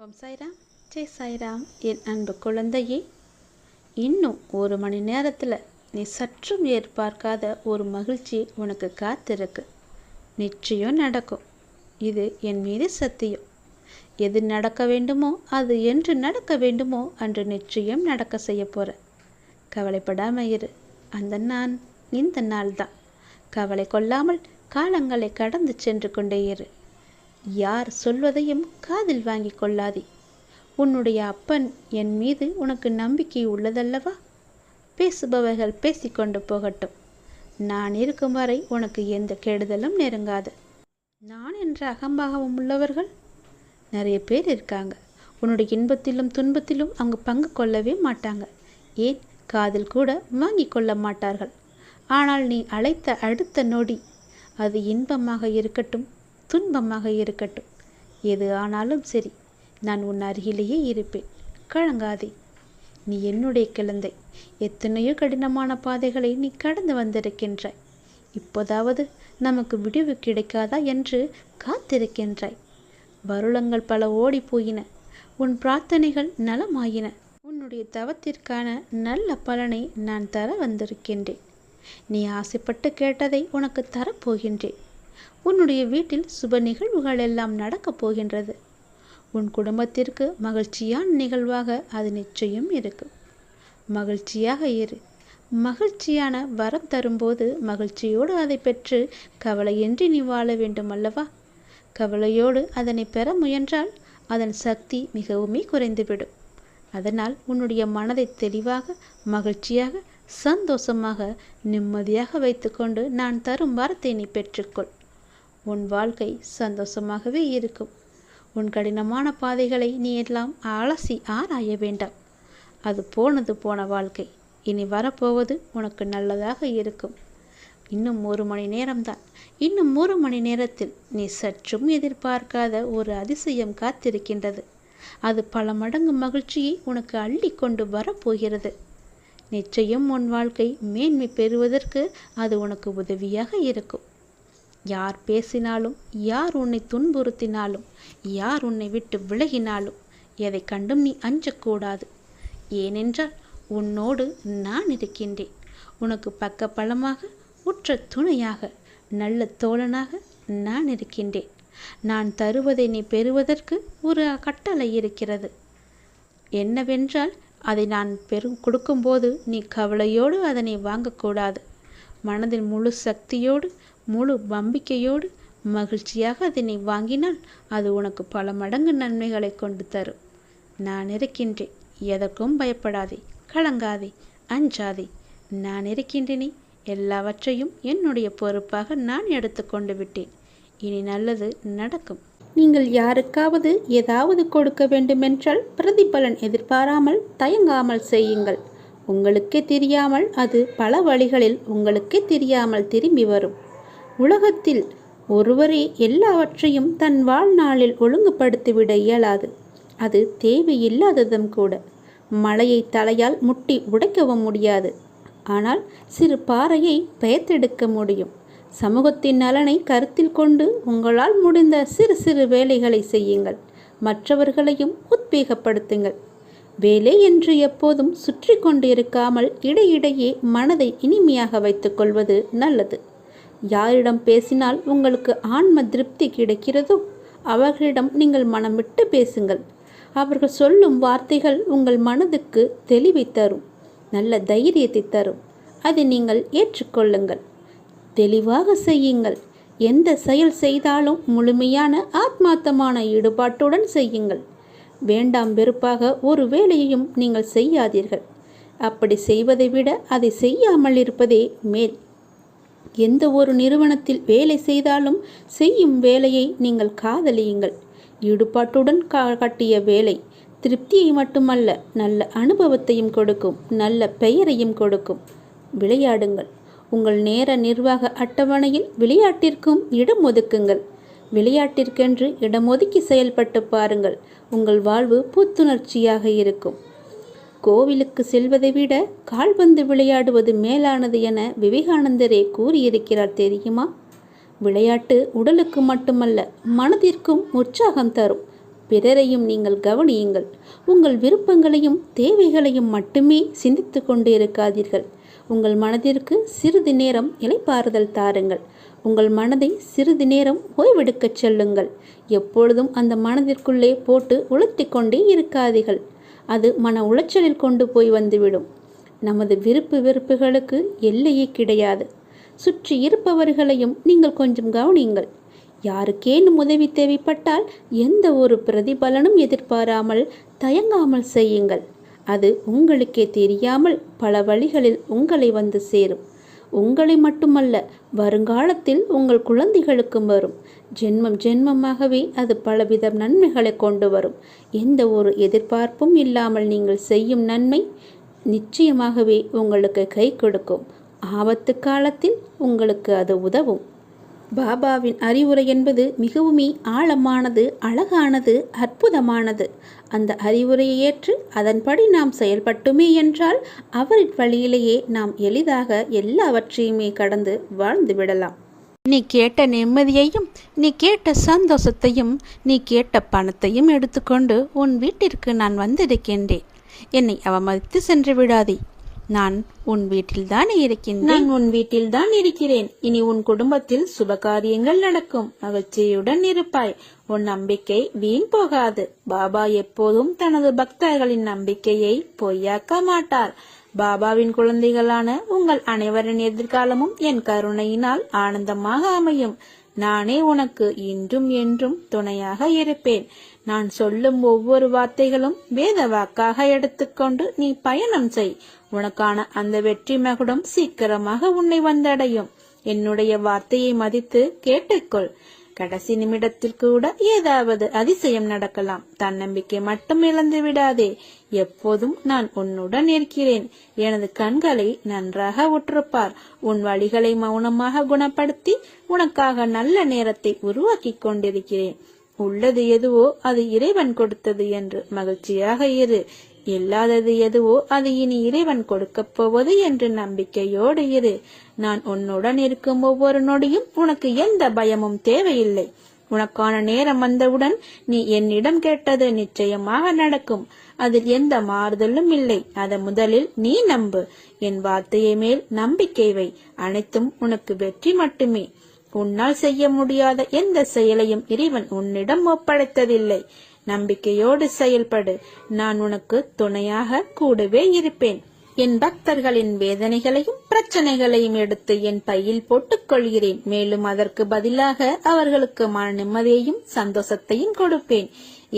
ஓம் சாய்ராம், ஜெய் சாய்ராம். என் அன்பு குழந்தையே, இன்னும் ஒரு மணி நேரத்தில் நீ சற்றும் எதிர்பார்க்காத ஒரு மகிழ்ச்சி உனக்கு காத்திருக்கு. நிச்சயம் நடக்கும். இது என் மீது சத்தியம். எது நடக்க வேண்டுமோ அது என்று நடக்க வேண்டுமோ அன்று நிச்சயம் நடக்க செய்ய போகிற. கவலைப்படாம இரு. அந்த நான் இந்த நாள் தான். கவலை கொள்ளாமல் காலங்களை கடந்து சென்று கொண்டே இரு. யார் சொல்வதையும் காதில் வாங்கி கொள்ளாதே. உன்னுடைய அப்பன் என் மீது உனக்கு நம்பிக்கை உள்ளதல்லவா? பேசுபவர்கள் பேசிக்கொண்டு போகட்டும். நான் இருக்கும் வரை உனக்கு எந்த கெடுதலும் நெருங்காது. நான் என்ற அகம்பாகவும் உள்ளவர்கள் நிறைய பேர் இருக்காங்க. உன்னுடைய இன்பத்திலும் துன்பத்திலும் அவங்க பங்கு கொள்ளவே மாட்டாங்க. ஏன் காதில் கூட வாங்கி கொள்ள மாட்டார்கள். ஆனால் நீ அழைத்த அடுத்த நொடி, அது இன்பமாக இருக்கட்டும் துன்பமாக இருக்கட்டும், எது ஆனாலும் சரி, நான் உன் அருகிலேயே இருப்பேன். கலங்காதே. நீ என்னுடைய குழந்தை. எத்தனையோ கடினமான பாதைகளை நீ கடந்து வந்திருக்கின்றாய். இப்போதாவது நமக்கு விடிவு கிடைக்காதா என்று காத்திருக்கின்றாய். வருடங்கள் பல ஓடி போயின. உன் பிரார்த்தனைகள் நலமாயின. உன்னுடைய தவத்திற்கான நல்ல பலனை நான் தர வந்திருக்கின்றேன். நீ ஆசைப்பட்டு கேட்டதை உனக்கு தரப்போகின்றேன். உன்னுடைய வீட்டில் சுப நிகழ்வுகள் எல்லாம் நடக்கப் போகின்றது. உன் குடும்பத்திற்கு மகிழ்ச்சியான நிகழ்வாக அது நிச்சயம் இருக்கும். மகிழ்ச்சியாக இரு. மகிழ்ச்சியான வரம் தரும்போது மகிழ்ச்சியோடு அதை பெற்று கவலையின்றி நீ வாழ வேண்டும் அல்லவா? கவலையோடு அதனை பெற முயன்றால் அதன் சக்தி மிகவுமே குறைந்துவிடும். அதனால் உன்னுடைய மனதை தெளிவாக, மகிழ்ச்சியாக, சந்தோஷமாக, நிம்மதியாக வைத்துக்கொண்டு நான் தரும் வரத்தை நீ பெற்றுக்கொள். உன் வாழ்க்கை சந்தோஷமாகவே இருக்கும். உன் கடினமான பாதைகளை நீ எல்லாம் அலசி ஆராய வேண்டாம். அது போனது போன வாழ்க்கை. இனி வரப்போவது உனக்கு நல்லதாக இருக்கும். இன்னும் ஒரு மணி நேரம்தான். இன்னும் ஒரு மணி நேரத்தில் நீ சற்றும் எதிர்பார்க்காத ஒரு அதிசயம் காத்திருக்கின்றது. அது பல மடங்கு மகிழ்ச்சியை உனக்கு அள்ளி கொண்டு வரப்போகிறது. நிச்சயம் உன் வாழ்க்கை மேன்மை பெறுவதற்கு அது உனக்கு உதவியாக இருக்கும். யார் பேசினாலும், யார் உன்னை துன்புறுத்தினாலும், யார் உன்னை விட்டு விலகினாலும் எதை கண்டும் நீ அஞ்சக்கூடாது. ஏனென்றால் உன்னோடு நான் இருக்கின்றேன். உனக்கு பக்க பலமாக, உற்ற துணையாக, நல்ல தோழனாக நான் இருக்கின்றேன். நான் தருவதை நீ பெறுவதற்கு ஒரு கட்டளை இருக்கிறது. என்னவென்றால், அதை நான் கொடுக்கும்போது நீ கவலையோடு அதனை வாங்கக்கூடாது. மனதில் முழு சக்தியோடு, முழு நம்பிக்கையோடு, மகிழ்ச்சியாக அதனை வாங்கினால் அது உனக்கு பல மடங்கு நன்மைகளை கொண்டு தரும். நான் இருக்கின்றேன். எதற்கும் பயப்படாதே, கலங்காதே, அஞ்சாதே. நான் இருக்கின்றேனே. எல்லாவற்றையும் என்னுடைய பொறுப்பாக நான் எடுத்துக்கொண்டு விட்டேன். இனி நல்லது நடக்கும். நீங்கள் யாருக்காவது ஏதாவது கொடுக்க வேண்டுமென்றால் பிரதிபலன் எதிர்பாராமல் தயங்காமல் செய்யுங்கள். உங்களுக்கே தெரியாமல் அது பல வழிகளில் உங்களுக்கே தெரியாமல் திரும்பி வரும். உலகத்தில் ஒருவரே எல்லாவற்றையும் தன் வாழ்நாளில் ஒழுங்குபடுத்திவிட இயலாது. அது தேவையில்லாததும் கூட. மலையை தலையால் முட்டி உடைக்கவும் முடியாது. ஆனால் சிறு பாறையை பெயர்த்தெடுக்க முடியும். சமூகத்தின் நலனை கருத்தில் கொண்டு உங்களால் முடிந்த சிறு சிறு வேலைகளை செய்யுங்கள். மற்றவர்களையும் உத்வேகப்படுத்துங்கள். வேலை என்று எப்போதும் சுற்றி கொண்டு இருக்காமல் இடையிடையே மனதை இனிமையாக வைத்துக்கொள்வது நல்லது. யாரிடம் பேசினால் உங்களுக்கு ஆன்ம திருப்தி கிடைக்கிறதோ அவர்களிடம் நீங்கள் மனம் விட்டு பேசுங்கள். அவர்கள் சொல்லும் வார்த்தைகள் உங்கள் மனதுக்கு தெளிவை தரும், நல்ல தைரியத்தை தரும். அதை நீங்கள் ஏற்றுக்கொள்ளுங்கள். தெளிவாக செய்யுங்கள். எந்த செயல் செய்தாலும் முழுமையான ஆத்மார்த்தமான ஈடுபாட்டுடன் செய்யுங்கள். வேண்டாம் வெறுப்பாக ஒரு வேலையையும் நீங்கள் செய்யாதீர்கள். அப்படி செய்வதை விட அதை செய்யாமல் இருப்பதே மேல். எந்த ஒரு நிறுவனத்தில் வேலை செய்தாலும் செய்யும் வேலையை நீங்கள் காதலியுங்கள். ஈடுபாட்டுடன் கட்டிய வேலை திருப்தியை மட்டுமல்ல, நல்ல அனுபவத்தையும் கொடுக்கும், நல்ல பெயரையும் கொடுக்கும். விளையாடுங்கள். உங்கள் நேர நிர்வாக அட்டவணையில் விளையாட்டிற்கும் இடம் ஒதுக்குங்கள். விளையாட்டிற்கென்று இடம் ஒதுக்கி செயல்பட்டு பாருங்கள். உங்கள் வாழ்வு புத்துணர்ச்சியாக இருக்கும். கோவிலுக்கு செல்வதை விட கால்பந்து விளையாடுவது மேலானது என விவேகானந்தரே கூறியிருக்கிறார் தெரியுமா? விளையாட்டு உடலுக்கு மட்டுமல்ல, மனதிற்கும் உற்சாகம் தரும். பிறரையும் நீங்கள் கவனியுங்கள். உங்கள் விருப்பங்களையும் தேவைகளையும் மட்டுமே சிந்தித்து கொண்டு இருக்காதீர்கள். உங்கள் மனதிற்கு சிறிது நேரம் இளைப்பாறுதல் தாருங்கள். உங்கள் மனதை சிறிது நேரம் ஓய்வெடுக்கச் செல்லுங்கள். எப்பொழுதும் அந்த மனதிற்குள்ளே போட்டு உளுத்தி கொண்டே இருக்காதீர்கள். அது மன உளைச்சலில் கொண்டு போய் வந்துவிடும். நமது விருப்பு வெறுப்புகளுக்கு எல்லையே கிடையாது. சுற்றி இருப்பவர்களையும் நீங்கள் கொஞ்சம் கவனியுங்கள். யாருக்கேனும் உதவி தேவைப்பட்டால் எந்த ஒரு பிரதிபலனும் எதிர்பாராமல் தயங்காமல் செய்யுங்கள். அது உங்களுக்கே தெரியாமல் பல வழிகளில் உங்களை வந்து சேரும். உங்களை மட்டுமல்ல, வருங்காலத்தில் உங்கள் குழந்தைகளுக்கும் வரும். ஜென்மம் ஜென்மமாகவே அது பலவித நன்மைகளை கொண்டு வரும். எந்த ஒரு எதிர்பார்ப்பும் இல்லாமல் நீங்கள் செய்யும் நன்மை நிச்சயமாகவே உங்களுக்கு கை கொடுக்கும். ஆபத்து காலத்தில் உங்களுக்கு அது உதவும். பாபாவின் அறிவுரை என்பது மிகவும் ஆழமானது, அழகானது, அற்புதமானது. அந்த அறிவுரையை ஏற்று அதன்படி நாம் செயல்பட்டுமே என்றால் அவரின் வழியிலேயே நாம் எளிதாக எல்லாவற்றையுமே கடந்து வாழ்ந்து விடலாம். நீ கேட்ட நிம்மதியையும், நீ கேட்ட சந்தோஷத்தையும், நீ கேட்ட பணத்தையும் எடுத்துக்கொண்டு உன் வீட்டிற்கு நான் வந்திருக்கின்றேன். என்னை அவமதித்து சென்று விடாதே. நான் உன் வீட்டில்தான் இருக்கின்றேன். நான் உன் வீட்டில்தான் இருக்கிறேன். இனி உன் குடும்பத்தில் சுபகாரியங்கள் நடக்கும். மகிழ்ச்சியுடன் இருப்பாய். உன் நம்பிக்கை வீண் போகாது. பாபா எப்போதும் தனது பக்தர்களின் நம்பிக்கையை பொய்யாக்க மாட்டார். பாபாவின் குழந்தைகளான உங்கள் அனைவரின் எதிர்காலமும் என் கருணையினால் ஆனந்தமாக அமையும். நானே உனக்கு இன்றும் என்றும் துணையாக இருப்பேன். நான் சொல்லும் ஒவ்வொரு வார்த்தைகளும் வேத வாக்காக எடுத்துக்கொண்டு நீ பயணம் செய். உனக்கான அந்த வெற்றி மகுடம் சீக்கிரமாக உன்னை வந்தடையும். என்னுடைய வார்த்தையை மதித்து கேட்டுக்கொள். கடைசி நிமிடத்தில் கூட ஏதாவது அதிசயம் நடக்கலாம். தன்னம்பிக்கை மட்டும் இழந்து விடாதே. எப்போதும் நான் உன்னுடன் இருக்கிறேன். எனது கண்களை நன்றாக உற்றுப்பார். உன் வழிகளை மௌனமாக குணப்படுத்தி உனக்காக நல்ல நேரத்தை உருவாக்கி கொண்டிருக்கிறேன். உள்ளது எதுவோ அது இறைவன் கொடுத்தது என்று மகிழ்ச்சியாக இரு. இல்லாதது எதுவோ அது இனி இறைவன் கொடுக்கப் போவது என்று நம்பிக்கையோடு இரு. நான் உன்னுடன் இருக்கும் ஒவ்வொரு நொடியும் உனக்கு எந்த பயமும் தேவையில்லை. உனக்கான நேரம் வந்தவுடன் நீ என்னிடம் கேட்டது நிச்சயமாக நடக்கும். அதில் எந்த மாறுதலும் இல்லை. அதை முதலில் நீ நம்பு. என் வார்த்தையை மேல் நம்பிக்கை வை. அனைத்தும் உனக்கு வெற்றி மட்டுமே. உன்னால் செய்ய முடியாத எந்த செயலையும் இறைவன் உன்னிடம் ஒப்படைத்ததில்லை. நம்பிக்கையோடு செயல்படு. நான் உனக்கு துணையாக கூடவே இருப்பேன். என் பக்தர்களின் வேதனைகளையும் பிரச்சனைகளையும் எடுத்து என் பையில் போட்டுக் கொள்கிறேன். மேலும் அதற்கு பதிலாக அவர்களுக்கு மன நிம்மதியையும் சந்தோஷத்தையும் கொடுப்பேன்.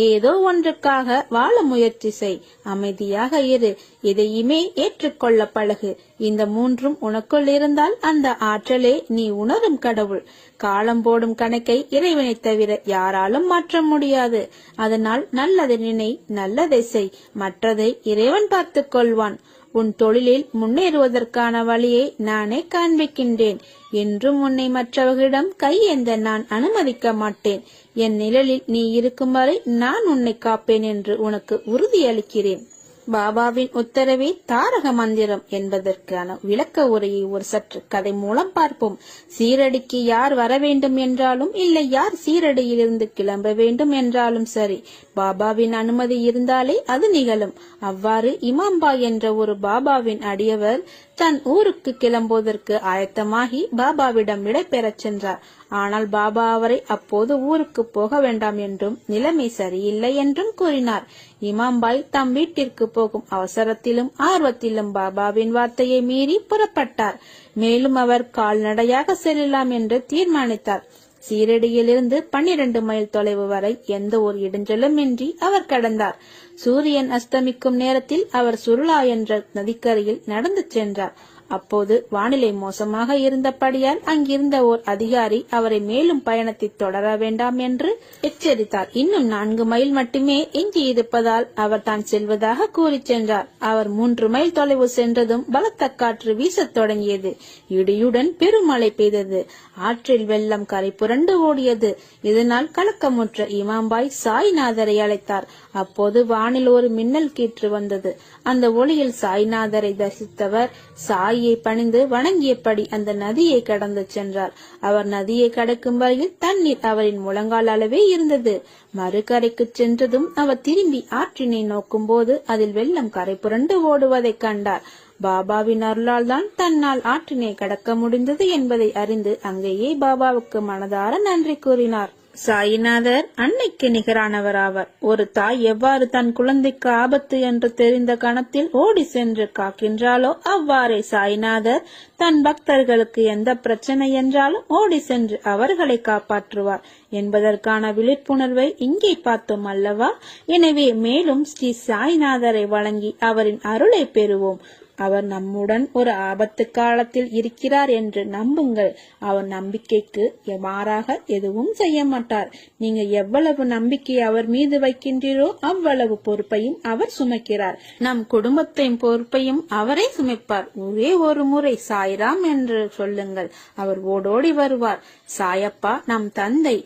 ஏதோ ஒன்றுக்காக வாழ முயற்சி செய். அமைதியாக இரு. எதையுமே ஏற்றுக்கொள்ள பழகு. இந்த மூன்றும் உனக்குள் இருந்தால் அந்த ஆற்றலே நீ உணரும் கடவுள். காலம் போடும் கணக்கை இறைவனை தவிர யாராலும் மாற்ற முடியாது. அதனால் நல்லதை நினை, நல்லதை செய். மற்றதை இறைவன் பார்த்துக் கொள்வான். உன் தொழிலில் முன்னேறுவதற்கான வழியை நானே காண்பிக்கின்றேன். என்றும் உன்னை மற்றவர்களிடம் கையேந்த நான் அனுமதிக்க மாட்டேன். என் நிழலில் நீ இருக்கும் வரை நான் உன்னை காப்பேன் என்று உனக்கு உறுதியளிக்கிறேன். பாபாவின் உத்தரவே தாரக மந்திரம் என்பதற்கான விளக்க உரையை ஒரு சற்று கதை மூலம் பார்ப்போம். சீரடிக்கு யார் வர வேண்டும் என்றாலும் இல்லை, யார் சீரடியிலிருந்து கிளம்ப வேண்டும் என்றாலும் சரி, பாபாவின் அனுமதி இருந்தாலே அது நிகழும். அவ்வாறு இமாம்பாய் என்ற ஒரு பாபாவின் அடியவர் தன் ஊருக்கு கிளம்புவதற்கு ஆயத்தமாகி பாபாவிடம் விடை பெறச் சென்றார். ஆனால் பாபா அவரை அப்போது ஊருக்கு போக வேண்டாம் என்றும் நிலைமை சரியில்லை என்றும் கூறினார். இமாம்பாய் தம் வீட்டிற்கு போகும் அவசரத்திலும் ஆர்வத்திலும் பாபாவின் வார்த்தையை மீறி புறப்பட்டார். மேலும் அவர் கால்நடையாக செல்லலாம் என்று தீர்மானித்தார். சீரடியிலிருந்து 12 மைல் தொலைவு வரை எந்த ஒரு இடைஞ்சலும் இன்றி அவர் கடந்தார். சூரியன் அஸ்தமிக்கும் நேரத்தில் அவர் சுருளா என்ற நதிக்கரையில் நடந்து சென்றார். அப்போது வானிலை மோசமாக இருந்தபடியால் அங்கிருந்த ஓர் அதிகாரி அவரை மேலும் பயணத்தை தொடர வேண்டாம் என்று எச்சரித்தார். இன்னும் 4 மைல் மட்டுமே எஞ்சி இருப்பதால் அவர் தான் செல்வதாக கூறி சென்றார். அவர் 3 மைல் தொலைவு சென்றதும் பலத்த காற்று வீசத் தொடங்கியது. இடியுடன் பெருமழை பெய்தது. ஆற்றில் வெள்ளம் கரை புரண்டு ஓடியது. இதனால் கலக்கமுற்ற இமாம்பாய் சாய்நாதரை அழைத்தார். அப்போது வானில் ஒரு மின்னல் கீற்று வந்தது. அந்த ஒளியில் சாய்நாதரை தரிசித்தவர், சாய் காலியை பணிந்து வணங்கியபடி அந்த நதியை கடந்து சென்றார். அவர் நதியை கடக்கும் வரையில் தண்ணீர் அவரின் முழங்கால் அளவே இருந்தது. மறுகரைக்கு சென்றதும் அவர் திரும்பி ஆற்றினை நோக்கும் போது அதில் வெள்ளம் கரை புரண்டு ஓடுவதை கண்டார். பாபாவின் அருளால் தான் தன்னால் ஆற்றினை கடக்க முடிந்தது என்பதை அறிந்து அங்கேயே பாபாவுக்கு மனதார நன்றி கூறினார். சாயிநாதர் அன்னைக்கு நிகரானவர் ஆவார். ஒரு தாய் எவ்வாறு தன் குழந்தைக்கு ஆபத்து என்று தெரிந்த கணத்தில் ஓடி சென்று காக்கின்றாலோ அவ்வாறே சாயிநாதர் தன் பக்தர்களுக்கு எந்த பிரச்சனை என்றாலும் ஓடி சென்று அவர்களை காப்பாற்றுவார் என்பதற்கான விழிப்புணர்வை இங்கே பார்த்தோம் அல்லவா? எனவே மேலும் ஸ்ரீ சாய்நாதரை வழங்கி அவரின் அருளை பெறுவோம். அவர் நம்முடன் ஒரு ஆபத்து காலத்தில் இருக்கிறார் என்று நம்புங்கள். அவர் நம்பிக்கைக்கு மாறாக எதுவும் செய்ய மாட்டார். நீங்க எவ்வளவு நம்பிக்கை அவர் மீது வைக்கின்றீரோ அவ்வளவு பொறுப்பையும் அவர் சுமக்கிறார். நம் குடும்பத்தின் பொறுப்பையும் அவரே சுமப்பார். ஒரே ஒரு முறை சாய்ராம் என்று சொல்லுங்கள், அவர் ஓடோடி வருவார். சாயப்பா நம் தந்தை,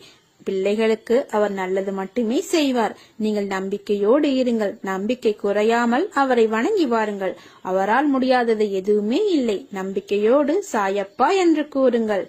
பிள்ளைகளுக்கு அவர் நல்லது மட்டுமே செய்வார். நீங்கள் நம்பிக்கையோடு இருங்கள். நம்பிக்கை குறையாமல் அவரை வணங்கி வாருங்கள். அவரால் முடியாதது எதுவுமே இல்லை. நம்பிக்கையோடு சாயப்பா என்று கூறுங்கள்.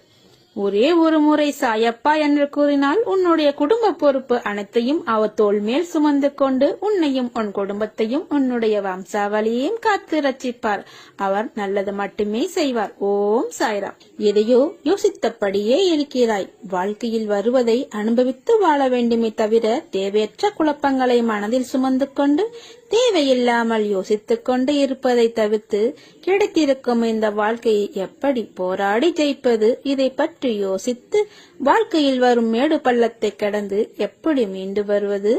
ஒரே ஒரு முறை சாயப்பா என்று கூறினால் உன்னுடைய குடும்ப பொறுப்பு அனைத்தையும் அவர் தோள் மேல் சுமந்து கொண்டு உன்னையும் உன் குடும்பத்தையும் உன்னுடைய வம்சாவளியையும் காத்து ரட்சிப்பார். அவர் நல்லது மட்டுமே செய்வார். ஓம் சாய்ராம். எதையோ யோசித்தபடியே இருக்கிறாய். வாழ்க்கையில் வருவதை அனுபவித்து வாழ வேண்டுமே தவிர தேவையற்ற குழப்பங்களை மனதில் சுமந்து கொண்டு தேவையில்லாமல் யோசித்துக் கொண்டு இருப்பதை தவிர்த்து கிடைத்திருக்கும் இந்த வாழ்க்கையை எப்படி போராடி ஜெயிப்பது, இதை பற்றி யோசித்து வாழ்க்கையில் வரும் மேடு பள்ளத்தை கடந்து எப்படி மீண்டு வருவது,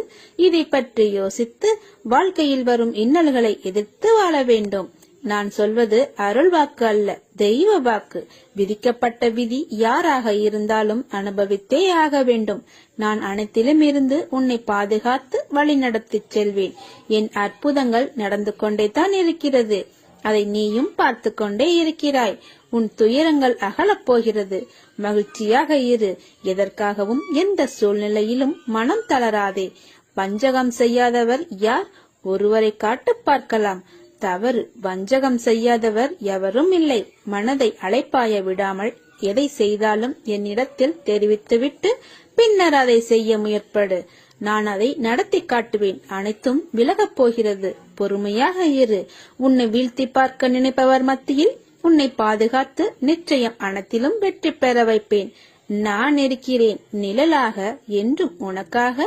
இதை பற்றி யோசித்து வாழ்க்கையில் வரும் இன்னல்களை எதிர்த்து வாழ வேண்டும். நான் சொல்வது அருள் வாக்கு அல்ல, தெய்வ வாக்கு. விதிக்கப்பட்ட விதி யாராக இருந்தாலும் அனுபவித்தே ஆக வேண்டும். நான் அனைத்திலும் இருந்து உன்னை பாதுகாத்து வழி நடத்திச் செல்வேன். என் அற்புதங்கள் நடந்து கொண்டே தான் இருக்கிறது. அதை நீயும் பார்த்து கொண்டே இருக்கிறாய். உன் துயரங்கள் அகலப் போகிறது. மகிழ்ச்சியாக இரு. எதற்காகவும் எந்த சூழ்நிலையிலும் மனம் தளராதே. வஞ்சகம் செய்யாதவர் யார்? ஒருவரை காட்டு பார்க்கலாம். தவறு. வஞ்சகம் செய்யாதவர் எவரும் இல்லை. மனதை அலைப்பாய விடாமல் எதை செய்தாலும் என்னிடத்தில் தெரிவித்துவிட்டு பின்னர் அதை செய்ய முயற்படு. நான் அதை நடத்தி காட்டுவேன். அனைத்தும் விலகப் போகிறது. பொறுமையாக இரு. உன்னை வீழ்த்தி பார்க்க நினைப்பவர் மத்தியில் உன்னை பாதுகாத்து நிச்சயம் அனைத்திலும் வெற்றி பெற வைப்பேன். நான் இருக்கிறேன் நிழலாக என்றும் உனக்காக.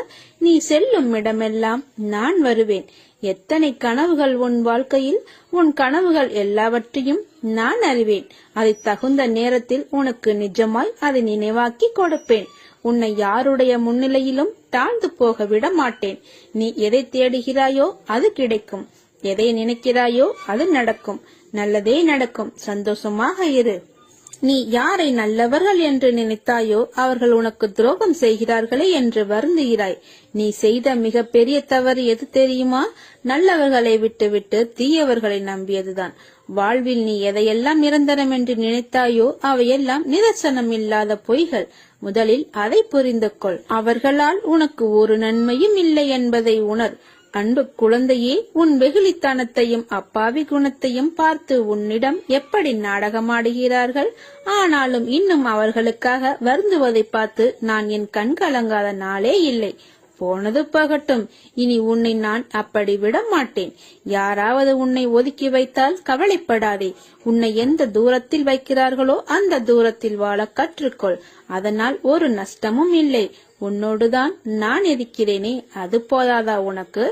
நீ செல்லும் இடமெல்லாம் நான் வருவேன். எத்தனை கனவுகள் உன் வாழ்க்கையில், உன் கனவுகள் எல்லாவற்றையும் நான் அறிவேன். அதை தகுந்த நேரத்தில் உனக்கு நிஜமாய் அதை நினைவாக்கி கொடுப்பேன். உன்னை யாருடைய முன்னிலையிலும் தாழ்ந்து போக விட மாட்டேன். நீ எதை தேடுகிறாயோ அது கிடைக்கும். எதை நினைக்கிறாயோ அது நடக்கும். நல்லதே நடக்கும். சந்தோஷமாக இரு. நீ யாரை நல்லவர்கள் என்று நினைத்தாயோ அவர்கள் உனக்கு துரோகம் செய்கிறார்களே என்று வருந்துகிறாய். நீ செய்த மிக பெரிய தவறு எது தெரியுமா? நல்லவர்களை விட்டுவிட்டு தீயவர்களை நம்பியதுதான். வாழ்வில் நீ எதையெல்லாம் நிரந்தரம் என்று நினைத்தாயோ அவையெல்லாம் நிதர்சனம் இல்லாத பொய்கள். முதலில் அதை புரிந்து கொள். அவர்களால் உனக்கு ஒரு நன்மையும் இல்லை என்பதை உணர். அன்பு குழந்தையே, உன் வெகுளித்தனத்தையும் அப்பாவி குணத்தையும் பார்த்து உன்னிடம் எப்படி நாடகமாடுகிறார்கள். ஆனாலும் இன்னும் அவர்களுக்காக வருந்துவதை பார்த்து நான் என் கண் கலங்காத நாளே இல்லை. போனது போகட்டும். இனி உன்னை நான் அப்படி விட மாட்டேன். யாராவது உன்னை ஒதுக்கி வைத்தால் கவலைப்படாதே. உன்னை எந்த தூரத்தில் வைக்கிறார்களோ அந்த தூரத்தில் வாழ கற்றுக்கொள். அதனால் ஒரு நஷ்டமும் இல்லை. உன்னோடுதான் நான் இருக்கிறேனே, அது போதாதா உனக்கு?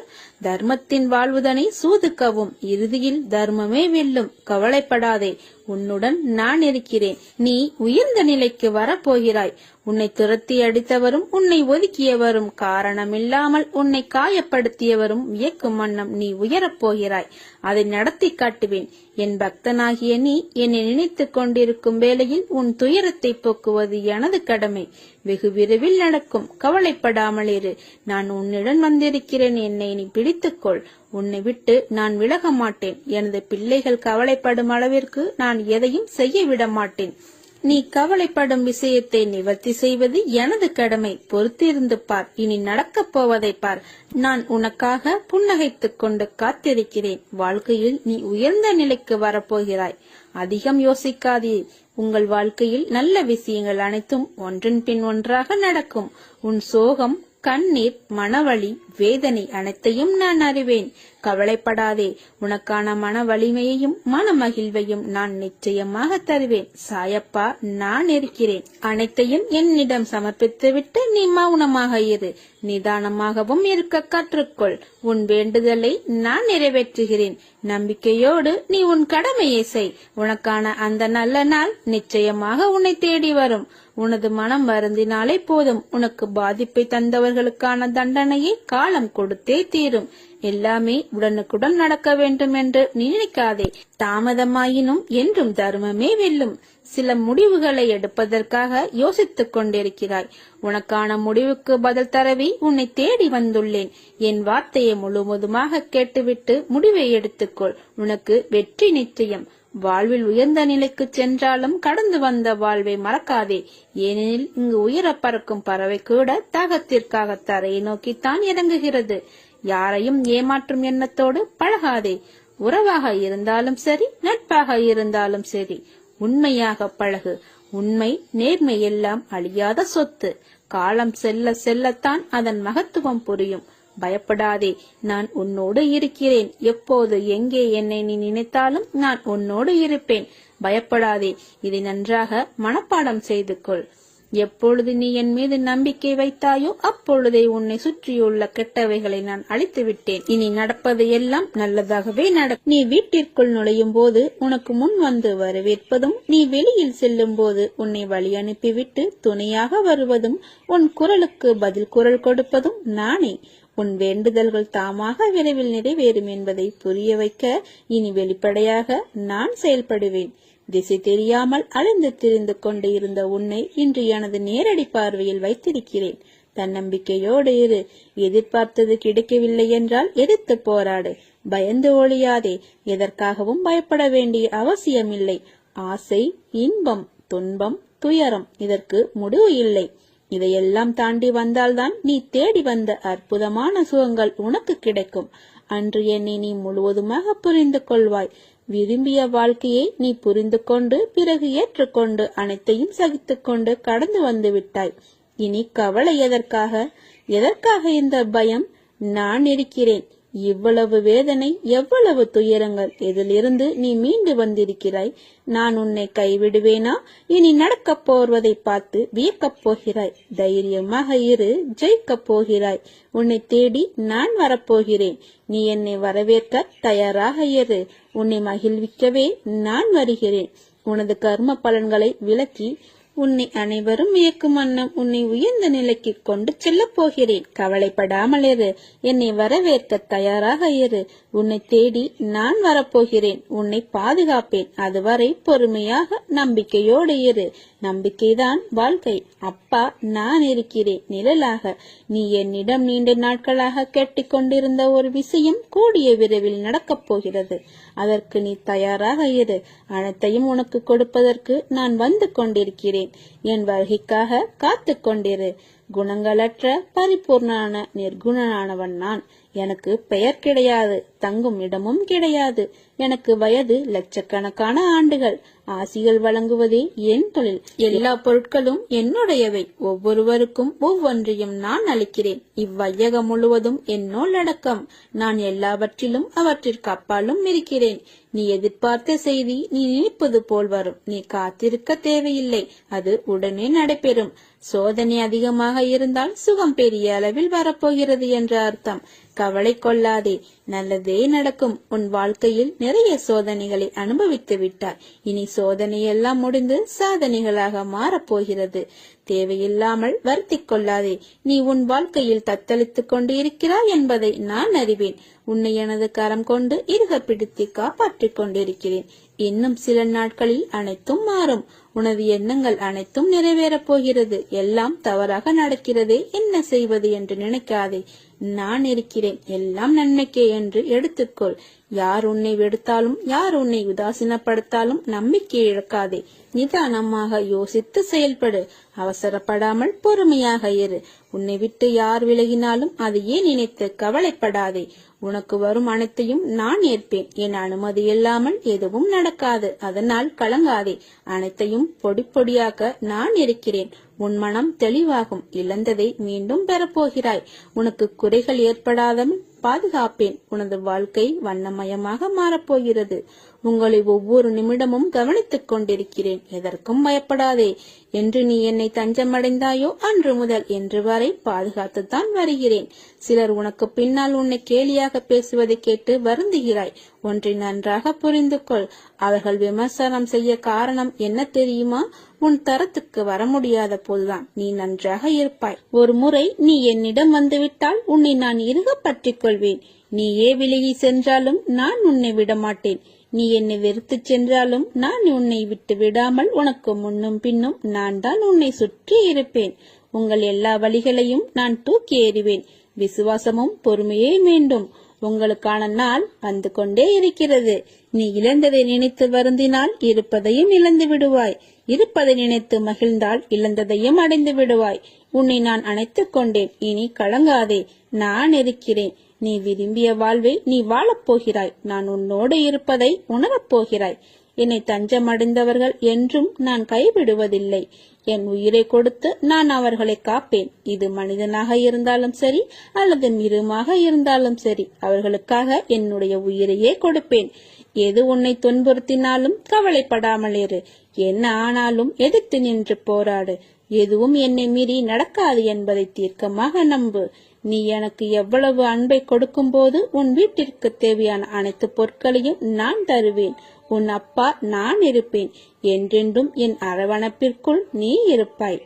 தர்மத்தின் வாழ்வுதனை சூதுக்கவும், இறுதியில் தர்மமே வெல்லும். கவலைப்படாதே, உன்னுடன் நான் இருக்கிறேன். நீ உயர்ந்த நிலைக்கு வரப்போகிறாய். உன்னை துரத்தி அடித்தவரும் உன்னை ஒதுக்கியவரும் காரணமில்லாமல் உன்னை காயப்படுத்தியவரும் வியக்கும் வண்ணம் நீ உயரப் போகிறாய். அதை நடத்தி காட்டுவேன். என் பக்தனாகிய நீ என்னை நினைத்துக் கொண்டிருக்கும் வேளையில் உன் துயரத்தை போக்குவது எனது கடமை. வெகு விரைவில் நடக்கும். கவலைப்படாமல் இரு. நான் உன்னிடம் வந்திருக்கிறேன். என்னை நீ பிடித்துக்கொள். உன்னை விட்டு நான் விலக மாட்டேன். எனது பிள்ளைகள் கவலைப்படும் அளவிற்கு நான் எதையும் செய்ய விட மாட்டேன். நீ கவலைப்படும் விஷயத்தை நிவர்த்தி செய்வது எனது கடமை. பொறுத்திருந்து பார், இனி நடக்கப் போவதை பார். நான் உனக்காக புன்னகைத்துக் கொண்டு காத்திருக்கிறேன். வாழ்க்கையில் நீ உயர்ந்த நிலைக்கு வரப்போகிறாய். அதிகம் யோசிக்காதே. உங்கள் வாழ்க்கையில் நல்ல விஷயங்கள் அனைத்தும் ஒன்றன் பின் ஒன்றாக நடக்கும். உன் சோகம், கண்ணீர், மனவலி, வேதனை அனைத்தையும் நான் அறிவேன். கவலைப்படாதே. உனக்கான மன வலிமையையும் மன மகிழ்வையும் நான் நிச்சயமாக தருவேன். சாயப்பா, நான் இருக்கிறேன். அனைத்தையும் என்னிடம் சமர்ப்பித்துவிட்டு நீ மௌனமாக இரு. நிதானமாகவும் இருக்க கற்றுக்கொள். உன் வேண்டுதலை நான் நிறைவேற்றுகிறேன். நம்பிக்கையோடு நீ உன் கடமையை செய். உனக்கான அந்த நல்ல நாள் நிச்சயமாக உன்னை தேடி வரும். உனது மனம் வருந்தினாலே போதும். உனக்கு பாதிப்பை தந்தவர்களுக்கான தண்டனையை காலம் கொடுத்தே தீரும். எல்லாமே உடனுக்குடன் நடக்க வேண்டும் என்று நினைக்காதே. தாமதமாயினும் என்றும் தர்மமே வெல்லும். சில முடிவுகளை எடுப்பதற்காக யோசித்துக் கொண்டிருக்கிறாய். உனக்கான முடிவுக்கு பதில் தரவே உன்னை தேடி வந்துள்ளேன். என் வார்த்தையை முழுவதுமாக கேட்டுவிட்டு முடிவை எடுத்துக்கொள். உனக்கு வெற்றி நிச்சயம். வாழ்வில் உயர்ந்த நிலைக்கு சென்றாலும் கடந்து வந்த வாழ்வை மறக்காதே. ஏனெனில் இங்கு உயர பறக்கும் பறவை கூட தாகத்திற்காக தரையை நோக்கித்தான் இறங்குகிறது. யாரையும் ஏமாற்றும் எண்ணத்தோடு பழகாதே. உறவாக இருந்தாலும் சரி, நட்பாக இருந்தாலும் சரி, உண்மையாக பழகு. உண்மை, நேர்மை எல்லாம் அழியாத சொத்து. காலம் செல்ல செல்லத்தான் அதன் மகத்துவம் புரியும். பயப்படாதே. நான் உன்னோடு இருக்கிறேன். எப்போது எங்கே என்னை நீ நினைத்தாலும் நான் உன்னோடு இருப்பேன். பயப்படாதே. இதை நன்றாக மனப்பாடம் செய்து கொள். எப்பொழுது நீ என் மீது நம்பிக்கை வைத்தாயோ அப்பொழுதே உன்னை சுற்றியுள்ள கெட்டவைகளை நான் அழித்து விட்டேன். இனி நடப்பது எல்லாம் நல்லதாகவே நடக்கும். நீ வீட்டிற்குள் நுழையும் போது உனக்கு முன் வந்து வரவேற்பதும், நீ வெளியில் செல்லும் போது உன்னை வழி அனுப்பிவிட்டு துணையாக வருவதும், உன் குரலுக்கு பதில் குரல் கொடுப்பதும் நானே. உன் வேண்டுதல்கள் தாமாக விரைவில் நிறைவேறும் என்பதை புரிய வைக்க இனி வெளிப்படையாக நான் செயல்படுவேன். திசை தெரியாமல் அலைந்து திரிந்து கொண்டு இருந்த உன்னை இன்று எனது நேரடி பார்வையில் வைத்திருக்கிறேன். தன்னம்பிக்கையோடு இரு. எதிர்பார்த்தது கிடைக்கவில்லை என்றால் எதிர்த்து போராடு. பயந்து ஒழியாதே. எதற்காகவும் பயப்பட வேண்டிய அவசியமில்லை. ஆசை, இன்பம், துன்பம், துயரம் இதற்கு முடிவு இல்லை. இதையெல்லாம் தாண்டி வந்தால்தான் நீ தேடி வந்த அற்புதமான சுகங்கள் உனக்கு கிடைக்கும். அன்று என்னை நீ முழுவதுமாக புரிந்து கொள்வாய். விரும்பிய வாழ்க்கையை நீ புரிந்து கொண்டு பிறகு ஏற்றுக்கொண்டு அனைத்தையும் சகித்துக் கொண்டு கடந்து வந்து விட்டாய். இனி கவலை எதற்காக? எதற்காக இந்த பயம்? நான் இருக்கிறேன். இவ்வளவு வேதனை, எவ்வளவு துயரங்கள், இதிலிருந்து நீ மீண்டு வந்திருக்கிறாய். நான் உன்னை கைவிடுவேனா? இனி நடக்கப் போவதை பார்த்து வியக்கப் போகிறாய். தைரியமாக இரு. ஜெயிக்கப் போகிறாய். உன்னை தேடி நான் வரப்போகிறேன். நீ என்னை வரவேற்க தயாராக இரு. உன்னை மகிழ்விக்கவே நான் வருகிறேன். உனது கர்ம பலன்களை விலக்கி உன்னை அனைவரும் வியக்கும் வண்ணம் உன்னை உயர்ந்த நிலைக்கு கொண்டு செல்ல போகிறேன். கவலைப்படாமல் இரு. என்னை வரவேற்க தயாராக இரு. உன்னை தேடி நான் வரப்போகிறேன். உன்னை பாதுகாப்பேன். அதுவரை பொறுமையாக நம்பிக்கையோடு இரு. நம்பிக்கைதான் வாழ்க்கை. அப்பா, நான் இருக்கிறேன் நிழலாக. நீ என்னிடம் நீண்ட நாட்களாக கேட்டுக்கொண்டிருந்த ஒரு விஷயம் கூடிய விரைவில் நடக்கப் போகிறது. அதற்கு நீ தயாராக இரு. அனைத்தையும் உனக்கு கொடுப்பதற்கு நான் வந்து கொண்டிருக்கிறேன். என் வருகைக்காக காத்து கொண்டிரு. குணங்களற்ற பரிபூர்ணான நிர்குணனானவன் நான். எனக்கு பெயர் கிடையாது. தங்கும் இடமும் கிடையாது. எனக்கு வயது லட்சக்கணக்கான ஆண்டுகள். ஆசிகள் வழங்குவதே என் தொழில். எல்லா பொருட்களும் என்னுடையவை. ஒவ்வொருவருக்கும் ஒவ்வொன்றையும் நான் அளிக்கிறேன். இவ்வையகம் முழுவதும் என்னோல் அடக்கம். நான் எல்லாவற்றிலும் அவற்றிற்கு அப்பாலும் இருக்கிறேன். நீ எதிர்பார்த்த செய்தி நீ நினைப்பது போல் வரும். நீ காத்திருக்க தேவையில்லை. அது உடனே நடைபெறும். சோதனை அதிகமாக இருந்தால் சுகம் பெரிய அளவில் வரப்போகிறது என்ற அர்த்தம். கவலை கொள்ளாதே. நல்லதே நடக்கும். உன் வாழ்க்கையில் நிறைய சோதனைகளை அனுபவித்து விட்டாய். இனி சோதனை எல்லாம் முடிந்து சாதனைகளாக மாறப்போகிறது. தேவையில்லாமல் வருத்திக் கொள்ளாதே. நீ உன் வாழ்க்கையில் தத்தளித்துக் கொண்டு இருக்கிறாய் என்பதை நான் அறிவேன். உன்னை எனது கரம் கொண்டு இறுக பிடித்து காப்பாற்றிக் கொண்டிருக்கிறேன். இன்னும் சில நாட்களில் அனைத்தும் மாறும். உனது எண்ணங்கள் அனைத்தும் நிறைவேறப் போகிறது. எல்லாம் தவறாக நடக்கிறதே, என்ன செய்வது என்று நினைக்காதே. நான் இருக்கிறேன். எல்லாம் நன்மைக்கே என்று எடுத்துக்கொள். யார் உன்னை வெறுத்தாலும் யார் உன்னை உதாசீனப்படுத்தாலும் நம்பிக்கை இழக்காதே. நிதானமாக யோசித்து செயல்படு. அவசரப்படாமல் பொறுமையாக இரு. உன்னை விட்டு யார் விலகினாலும் அதையே நினைத்து கவலைப்படாதே. உனக்கு வரும் அனைத்தையும் நான் ஏற்பேன். என் அனுமதி இல்லாமல் எதுவும் நடக்காது. அதனால் கலங்காதே. அனைத்தையும் பொடி பொடியாக்க நான் இருக்கிறேன். உன் மனம் தெளிவாகும். இழந்ததை மீண்டும் பெறப்போகிறாய். உனக்கு குறைகள் ஏற்படாமல் பாதுகாப்பேன். உனது வாழ்க்கை வண்ணமயமாக மாறப்போகிறது. உங்களை ஒவ்வொரு நிமிடமும் கவனித்துக் கொண்டிருக்கிறேன். எதற்கும் பயப்படாதே. என்று நீ என்னை தஞ்சமடைந்தாயோ அன்று முதல் என்று வரை பாதுகாத்துத்தான் வருகிறேன். சிலர் உனக்கு பின்னால் உன்னை கேலியாக பேசுவதை கேட்டு வருந்துகிறாய். ஒன்றை நன்றாக புரிந்து கொள். அவர்கள் விமர்சனம் செய்ய காரணம் என்ன தெரியுமா? உன் தரத்துக்கு வர முடியாத போதுதான் நீ நன்றாக இருப்பாய். ஒரு முறை நீ என்னிடம் வந்துவிட்டால் உன்னை நான் இறுக பற்றிக் கொள்வேன். நீயே விலகி சென்றாலும் நான் உன்னை விடமாட்டேன். நீ என்னை வெறுத்து சென்றாலும் நான் உன்னை விட்டு விடாமல் உனக்கு முன்னும் பின்னும் நான் தான் உன்னை சுற்றி இருப்பேன். உங்கள் எல்லா வழிகளையும் நான் தூக்கி எறிவேன். விசுவாசமும் பொறுமையே வேண்டும். உங்களுக்கான நாள் வந்து கொண்டே இருக்கிறது. நீ இழந்ததை நினைத்து வருந்தினால் இருப்பதையும் இழந்து விடுவாய். இருப்பதை நினைத்து மகிழ்ந்தால் இழந்ததையும் அடைந்து விடுவாய். உன்னை நான் அணைத்துக் கொண்டேன். இனி கலங்காதே. நான் இருக்கிறேன். நீ விரும்பிய வாழ்வை நீ வாழப்போகிறாய். நான் உன்னோடு இருப்பதை உணரப்போகிறாய். என்னை தஞ்சமடைந்தவர்கள் என்றும் நான் கைவிடுவதில்லை. என் உயிரை கொடுத்து நான் அவர்களை காப்பேன். இது மனிதனாக இருந்தாலும் சரி அல்லது மிருகமாக இருந்தாலும் சரி, அவர்களுக்காக என்னுடைய உயிரையே கொடுப்பேன். எது உன்னை துன்புறுத்தினாலும் கவலைப்படாமல் இரு. என்ன ஆனாலும் எதிர்த்து நின்று போராடு. எதுவும் என்னை மீறி நடக்காது என்பதை தீர்க்கமாக நம்பு. நீ எனக்கு எவ்வளவு அன்பை கொடுக்கும் போது உன் வீட்டிற்கு தேவையான அனைத்து பொருட்களையும் நான் தருவேன். உன் அப்பா நான் இருப்பேன். என்றென்றும் என் அரவணைப்பிற்குள் நீ இருப்பாய்.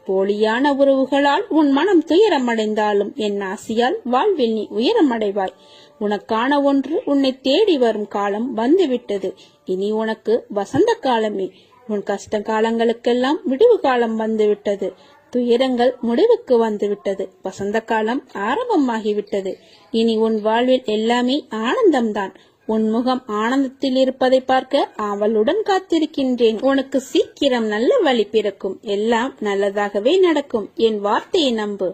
போலியான உறவுகளால் உன் மனம் துயரமடைந்தாலும் என் ஆசியால் வாழ்வில் நீ உயரமடைவாய். உனக்கான ஒன்று உன்னை தேடி வரும் காலம் வந்துவிட்டது. இனி உனக்கு வசந்த காலமே. உன் கஷ்ட காலங்களுக்கெல்லாம் விடுவு காலம் வந்துவிட்டது. துயரங்கள் முடிவுக்கு வந்துவிட்டது. வசந்த காலம் ஆரம்பமாகிவிட்டது. இனி உன் வாழ்வில் எல்லாமே ஆனந்தம்தான். உன் முகம் ஆனந்தத்தில் இருப்பதை பார்க்க அவளுடன் காத்திருக்கின்றேன். உனக்கு சீக்கிரம் நல்ல வழி பிறக்கும். எல்லாம் நல்லதாகவே நடக்கும். என் வார்த்தையை நம்பு.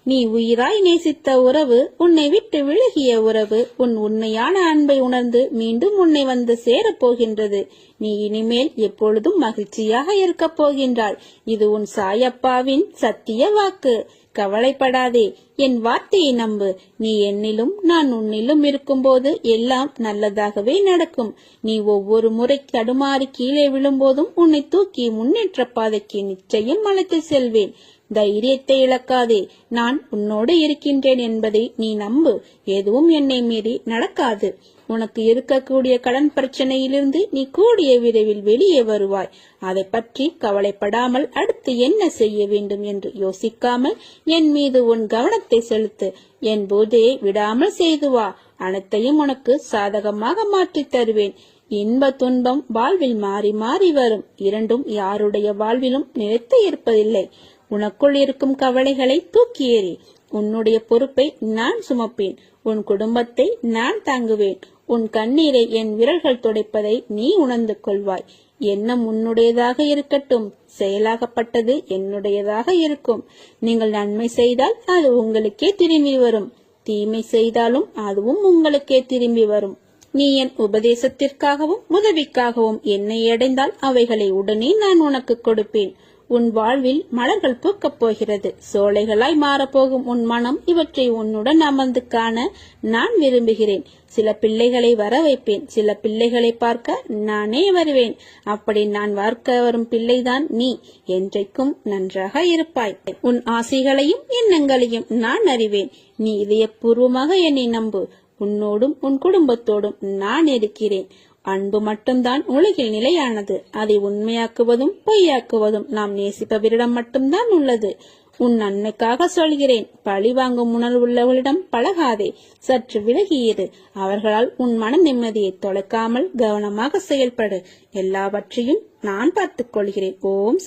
நீ உயிராய் நேசித்த உறவு, உன்னை விட்டு விலகிய உறவு, உன் உண்மையான அன்பை உணர்ந்து மீண்டும் உன்னை வந்து சேரப்போகின்றது. நீ இனிமேல் எப்பொழுதும் மகிழ்ச்சியாக இருக்க போகின்றாள். இது உன் சாயப்பாவின் சத்திய வாக்கு. கவலைப்படாதே. என் வார்த்தையை நம்பு. நீ என்னிலும் நான் உன்னிலும் இருக்கும்போது எல்லாம் நல்லதாகவே நடக்கும். நீ ஒவ்வொரு முறை தடுமாறி கீழே விழும்போதும் உன்னை தூக்கி முன்னேற்ற பாதைக்கு நிச்சயம் அழைத்து செல்வேன். தைரியத்தை இழக்காதே. நான் உன்னோடு இருக்கின்றேன் என்பதை நீ நம்பு. எதுவும் என்னை மீறி நடக்காது. உனக்கு இருக்கக்கூடிய கடன் பிரச்சனையிலிருந்து நீ கூடிய விரைவில் வெளியே வருவாய். அதை பற்றி கவலைப்படாமல் அடுத்து என்ன செய்ய வேண்டும் என்று யோசிக்காமல் என் மீது உன் கவனத்தை செலுத்து. என் போதையை விடாமல் செய்து வா. அனைத்தையும் உனக்கு சாதகமாக மாற்றி தருவேன். இன்ப துன்பம் வாழ்வில் மாறி மாறி வரும். இரண்டும் யாருடைய வாழ்விலும் நிலைத்து இருப்பதில்லை. உனக்குள் இருக்கும் கவலைகளை தூக்கி எறி. உன்னுடைய பொறுப்பை நான் சுமப்பேன். உன் குடும்பத்தை நான் தாங்குவேன். உன் கண்ணீரை என் விரல்கள் துடைப்பதை நீ உணர்ந்து கொள்வாய். எண்ணம் உன்னுடையதாக இருக்கட்டும். செயலாகப்பட்டது என்னுடையதாக இருக்கும். நீங்கள் நன்மை செய்தால் அது உங்களுக்கே திரும்பி வரும். தீமை செய்தாலும் அதுவும் உங்களுக்கே திரும்பி வரும். நீ என் உபதேசத்திற்காகவும் உதவிக்காகவும் என்னை அடைந்தால் அவைகளை உடனே நான் உனக்கு கொடுப்பேன். உன் வாழ்வில் மலர்கள் பூக்கப் போகிறது. சோலைகளாய் மாறப்போகும் உன் மனம் இவற்றை உன்னுடன் அமர்ந்து காண நான் விரும்புகிறேன். சில பிள்ளைகளை வர வைப்பேன். சில பிள்ளைகளை பார்க்க நானே வருவேன். அப்படி நான் பார்க்க வரும் பிள்ளைதான் நீ. என்றைக்கும் நன்றாக இருப்பாய். உன் ஆசைகளையும் எண்ணங்களையும் நான் அறிவேன். நீ இதயபூர்வமாக என்னை நம்பு. உன்னோடும் உன் குடும்பத்தோடும் நான் இருக்கிறேன். அன்பு மட்டும்தான் உலகில் நிலையானது. அதை உண்மையாக்குவதும் பொய்யாக்குவதும் நாம் நேசிப்பவரிடம் மட்டும்தான் உள்ளது. உன் நன்மைக்காக சொல்கிறேன். பழி வாங்கும் உணர்வு உள்ளவர்களிடம் பழகாதே. சற்று விலகியிரு. அவர்களால் உன் மன நிம்மதியை தொலைக்காமல் கவனமாக செயல்படு. எல்லாவற்றையும் நான் பார்த்துக் கொள்கிறேன். ஓம்